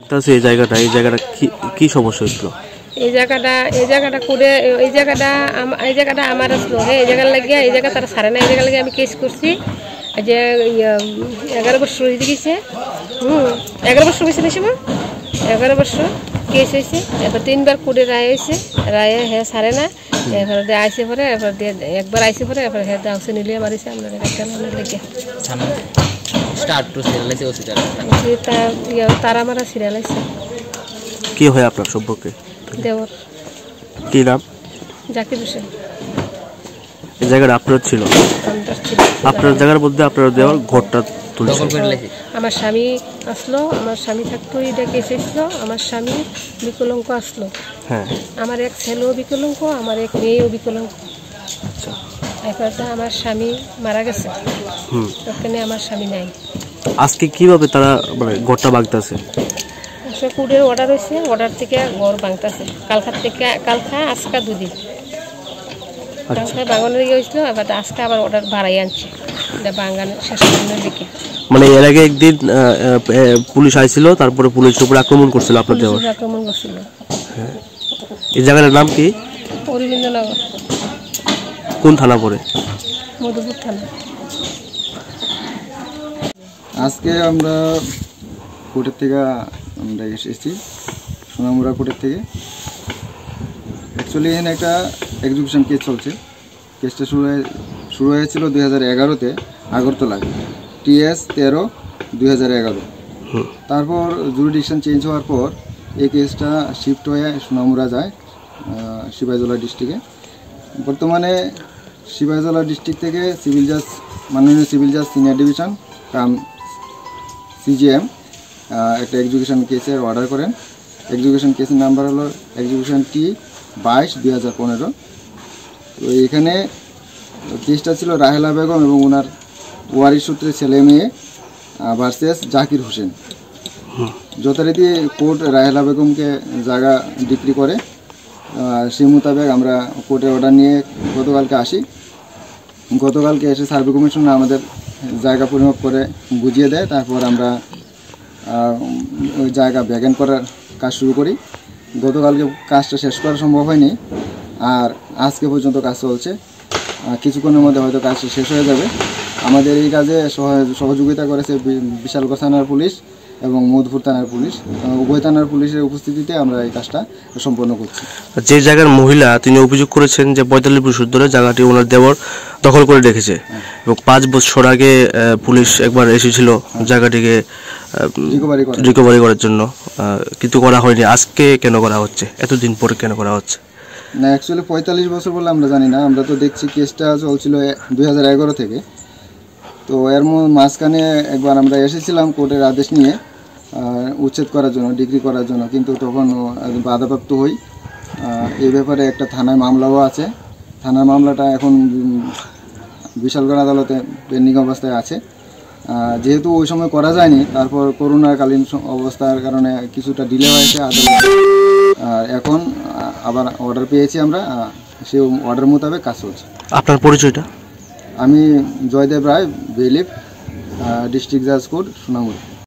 তাহলে এই জায়গাটা কি সমস্যা হয়েছিল? এই জায়গাটা করে এই জায়গাটা আমার আসলো। হ্যাঁ, এই জায়গার লাগিয়ে এই জায়গা তারা ছাড়ে না। এই জায়গার লাগিয়ে আমি কেস করছি যে 11 বছর হয়ে গেছে। 11 বছর হয়েছে না সময় 11 বছর কেস হয়েছে। এবার 3বার কোর্টে রায় হয়েছে। রায়ে হ্যাঁ ছাড়ে না। এরপরে দিয়ে আইসে পরে এরপর দিয়ে একবার আইসে পরে এরপর হ্যাঁ দাউসে নিলিয়ে মারিছে আমরা লেগে তারা মারা সিরিয়াল আছে। কি হয় আপনার সম্পর্কে? দেওর। কি নাম? জাকির হোসেন। এই জায়গাটা আপনার ছিল? আপনার জায়গার মধ্যে আপনার দেওয়ার ঘরটা তুলছে। আমার স্বামী আসলো, আমার স্বামী থাকতো, এটা কেস এসলো। আমার স্বামী বিকলঙ্ক আসলো। হ্যাঁ, আমার এক ছেলেও বিকলঙ্ক, আমার এক মেয়েও বিকলঙ্ক। আচ্ছা, এরপরে আমার স্বামী মারা গেছে। ওখানে আমার স্বামী নাই। আজকে কিভাবে তারা মানে ঘরটা ভাঙতেছে? কোর্টের অর্ডার হয়েছে, অর্ডার থেকে ঘর ভাঙতেছে। কালকা আজকা 2 দিন কালকা বাগানের দিকে হয়েছিল। এবার আজকে আবার অর্ডার বাড়াই আনছে বাগানের শেষ করানোর দিকে। মানে এর আগে একদিন পুলিশ আইছিল, তারপরে পুলিশের উপর আক্রমণ করছিল আপনার দেওয়ার। আক্রমণ করছিল। এই জায়গাটার নাম কি? অরবিন্দনগর। কোন থানা পড়ে? মধুপুর থানা। আজকে আমরা কোর্টের থেকে আমরা এসেছি সোনামুড়া কোর্টের থেকে। অ্যাকচুয়ালি এখানে একটা এক্সিকিউশন কেস চলছে। কেসটা শুরু হয়েছিল 2011-তে আগরতলায়, TS 13/2011। তারপর জুরিডিকশন চেঞ্জ হওয়ার পর এই কেসটা শিফট হয়ে সোনামুড়া যায় সিপাহীজলা ডিস্ট্রিক্টে। বর্তমানে সিপাহীজলা ডিস্ট্রিক্ট থেকে মাননীয় সিভিল জাজ সিনিয়র ডিভিশন কাম CJM একটা এক্সিকিউশন কেসের অর্ডার করেন। এক্সিকিউশন কেসের নাম্বার হলো এক্সিকিউশন T-22/2015। তো এখানে কেসটা ছিল রাহেলা বেগম এবং ওনার ওয়ারিশ সূত্রে ছেলে মেয়ে ভার্সেস জাকির হোসেন। যথারীতি কোর্ট রাহেলা বেগমকে জায়গা ডিক্রি করে। সেই মোতাবেক আমরা কোর্টের অর্ডার নিয়ে গতকালকে আসি। গতকালকে এসে সার্ভে কমিশন আমাদের জায়গা পরিমাপ করে বুঝিয়ে দেয়। তারপর আমরা ওই জায়গা ভ্যাকেন্ট করার কাজ শুরু করি। গতকালকে কাজটা শেষ করা সম্ভব হয়নি, আর আজকে পর্যন্ত কাজ চলছে। কিছুক্ষণের মধ্যে হয়তো কাজটা শেষ হয়ে যাবে। আমাদের এই কাজে সহযোগিতা করেছে বিশালগড় থানার পুলিশ এবং মধুপুর থানার পুলিশ। উভয় থানার পুলিশের উপস্থিতিতে আমরা এই কাজটা সম্পন্ন করছি। যে জায়গার মহিলা তিনি অভিযোগ করেছেন যে 45 বছর ধরে জায়গাটি ওনার দেওর দখল করে রেখেছে এবং 5 বছর আগে পুলিশ একবার এসেছিল জায়গাটিকে রিকভারি করার জন্য, কিন্তু করা হয়নি। আজকে কেন করা হচ্ছে? এতদিন পরে কেন করা হচ্ছে? না, অ্যাকচুয়ালি 45 বছর বলে আমরা জানি না। আমরা তো দেখছি কেসটা চলছিল 2011 থেকে। তো এর মাঝখানে একবার আমরা এসেছিলাম কোর্টের আদেশ নিয়ে উচ্ছেদ করার জন্য, ডিগ্রি করার জন্য, কিন্তু তখন বাধাপ্রাপ্ত হই। এই ব্যাপারে একটা থানায় মামলাও আছে। থানার মামলাটা এখন বিশালগড় আদালতে পেন্ডিং অবস্থায় আছে। যেহেতু ওই সময় করা যায়নি, তারপর করোনাকালীন অবস্থার কারণে কিছুটা ডিলে হয়েছে আদালতে। এখন আবার অর্ডার পেয়েছি আমরা, সেই অর্ডার মোতাবেক কাজ চলছে। আপনার পরিচয়টা? আমি জয়দেব রায়, বেলিফ, ডিস্ট্রিক্ট জাজ কোর্ট, সোনামুড়া।